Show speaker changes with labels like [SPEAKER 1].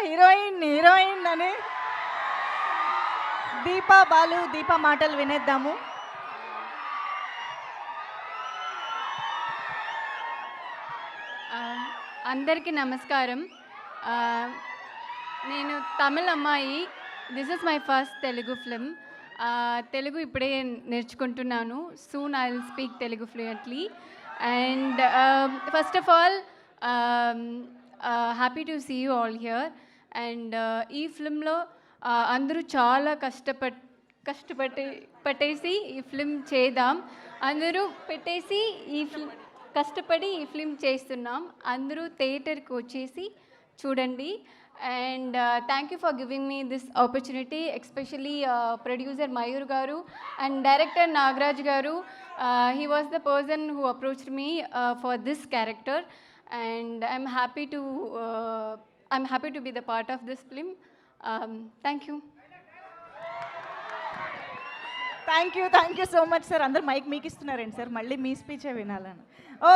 [SPEAKER 1] Heroine heroine అని. దీపా బాలు, దీప మాటలు వినేద్దాము.
[SPEAKER 2] అందరికీ నమస్కారం. నేను తమిళ అమ్మాయి. This is my first Telugu film. Telugu ఇప్పుడే నేర్చుకుంటున్నాను. Soon I will speak Telugu fluently. And first of all happy to see you all here. And ఈ ఫిల్మ్లో అందరూ చాలా పట్టేసి ఈ ఫిల్మ్ చేద్దాం. అందరూ పెట్టేసి కష్టపడి ఈ ఫిల్మ్ చేస్తున్నాం. అందరూ థియేటర్కి వచ్చేసి చూడండి. And thank you for giving me this opportunity, especially producer Mayur గారు అండ్ డైరెక్టర్ నాగరాజ్ గారు. He was the person who approached me for this character. And I'm happy to be the part of this film. Thank you.
[SPEAKER 1] Thank you so much sir. అందరు mic మీకు ఇస్తున్నారండి sir, మళ్ళీ మీ స్పీచే వినాలని.